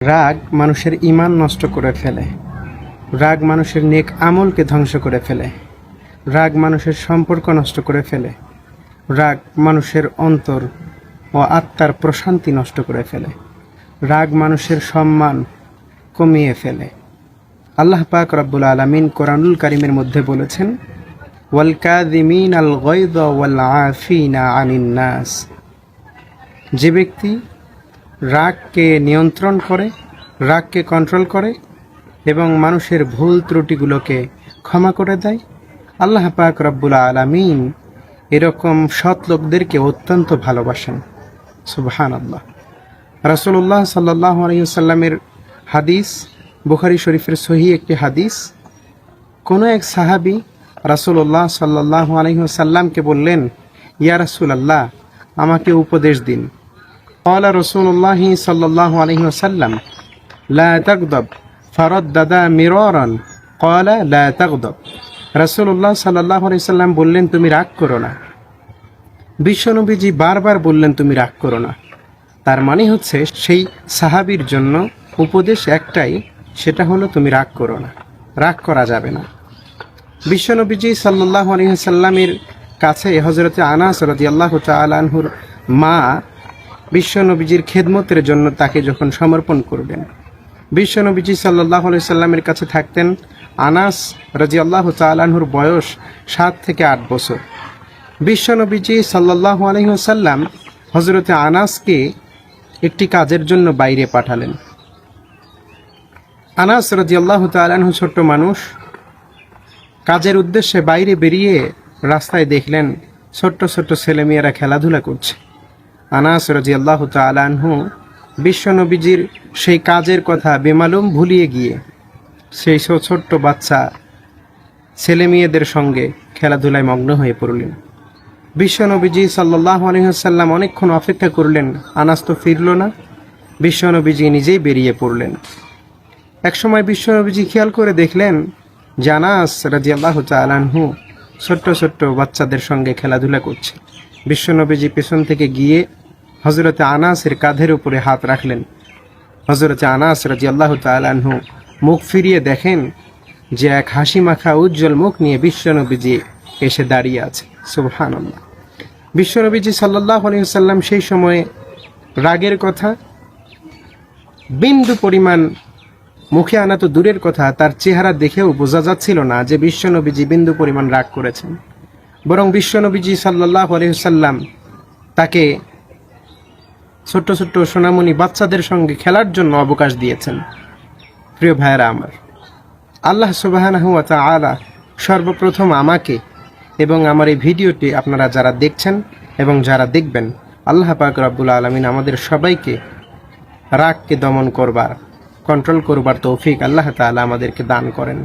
রাগ মানুষের ঈমান নষ্ট করে ফেলে। রাগ মানুষের নেক আমলকে ধ্বংস করে ফেলে। রাগ মানুষের সম্পর্ক নষ্ট করে ফেলে। রাগ মানুষের অন্তর ও আত্মার প্রশান্তি নষ্ট করে ফেলে। রাগ মানুষের সম্মান কমিয়ে ফেলে। আল্লাহ পাক রব্বুল আলামিন কোরআনুল কারীমের মধ্যে বলেছেন, ওয়াল কাযিমিনাল গায়য ওয়াল আফিনা আনিন নাস। যে ব্যক্তি রাগকে নিয়ন্ত্রণ করে, রাগকে কন্ট্রোল করে এবং মানুষের ভুল ত্রুটিগুলোকে ক্ষমা করে দেয়, আল্লাহ পাক রব্বুল আলামিন এরকম সৎ লোকদেরকে অত্যন্ত ভালোবাসেন। সুবহানাল্লাহ। রাসূলুল্লাহ সাল্লাল্লাহু আলাইহি ওয়াসাল্লামের হাদিস, বুখারী শরীফের সহিহ একটি হাদিস, কোনো এক সাহাবী রাসূলুল্লাহ সাল্লাল্লাহু আলাইহি ওয়াসাল্লামকে বললেন, ইয়া রাসূলুল্লাহ, আমাকে উপদেশ দিন। قال رسول الله صلى الله عليه وسلم لا تغضب فردد مرارا قال لا تغضب। রাসূলুল্লাহ সাল্লাল্লাহু আলাইহি ওয়াসাল্লাম বললেন, তুমি রাগ করো না। বিশ্বনবীজি বারবার বললেন, তুমি রাগ করো না। তার মানে হচ্ছে সেই সাহাবীর জন্য উপদেশ একটাই, সেটা হলো তুমি রাগ করো না, রাগ করা যাবে না। বিশ্বনবীজি সাল্লাল্লাহু আলাইহি ওয়াসাল্লামের কাছে হযরতে আনাস রাদিয়াল্লাহু তাআলা আনহুর মা বিশ্বনবীজির খেদমতের জন্য তাকে যখন সমর্পণ করবেন, বিশ্বনবীজি সাল্লাল্লাহু আলাইহি সাল্লামের কাছে থাকতেন। আনাস রাদিয়াল্লাহু তাআলা আনহুর বয়স 7 থেকে 8 বছর। বিশ্বনবীজি সাল্লাল্লাহু আলাইহি ওয়াসাল্লাম হযরতে আনাসকে একটি কাজের জন্য বাইরে পাঠালেন। আনাস রাদিয়াল্লাহু তাআলা আনহু ছোট্ট মানুষ, কাজের উদ্দেশ্যে বাইরে বেরিয়ে রাস্তায় দেখলেন ছোট্ট ছোট্ট ছেলেমেয়েরা খেলাধুলা করছে। আনাস রাদিয়াল্লাহু তাআলা আনহু বিশ্বনবীজির সেই কাজের কথা বেমালুম ভুলিয়ে গিয়ে সেই ছোট্ট বাচ্চা ছেলে মেয়েদের সঙ্গে খেলাধুলায় মগ্ন হয়ে পড়লেন। বিশ্বনবীজি সাল্লাল্লাহু আলাইহি ওয়াসাল্লাম অনেকক্ষণ অপেক্ষা করলেন, আনাস তো ফিরল না। বিশ্বনবীজি নিজেই বেরিয়ে পড়লেন। একসময় বিশ্বনবীজি খেয়াল করে দেখলেন যে আনাস রাদিয়াল্লাহু তাআলা আনহু ছোট্ট ছোট্ট বাচ্চাদের সঙ্গে খেলাধুলা করছে। বিশ্বনবীজি পেছন থেকে গিয়ে হযরতে আনাসের কাঁধের উপরে হাত রাখলেন। হযরতে আনাস রাদিয়াল্লাহু তাআলা আনহু মুখ ফিরিয়ে দেখেন যে এক হাসি মাখা উজ্জ্বল মুখ নিয়ে বিশ্বনবীজি এসে দাঁড়িয়ে আছে। সুবহানাল্লাহ। বিশ্বনবীজি সাল্লাল্লাহু আলাইহি ওয়াসাল্লাম সেই সময়ে রাগের কথা বিন্দু পরিমাণ মুখে আনা তো দূরের কথা, তার চেহারা দেখেও বোঝা যাচ্ছিল না যে বিশ্বনবীজি বিন্দু পরিমাণ রাগ করেছেন। বরং বিশ্বনবীজি সাল্লাল্লাহু আলাইহি ওয়াসাল্লাম তাকে ছোট্ট ছোট্ট সোনামণি বাচ্চাদের সঙ্গে খেলার জন্য অবকাশ দিয়েছেন। প্রিয় ভাইয়েরা আমার, আল্লাহ সুবহানাহু ওয়া তাআলা সর্বপ্রথম আমাকে এবং আমার এই ভিডিওটি আপনারা যারা দেখছেন এবং যারা দেখবেন, আল্লাহ পাক রব্বুল আলামিন আমাদের সবাইকে রাগকে দমন করবার, কন্ট্রোল করবার তৌফিক আল্লাহ তাআলা আমাদেরকে দান করেন।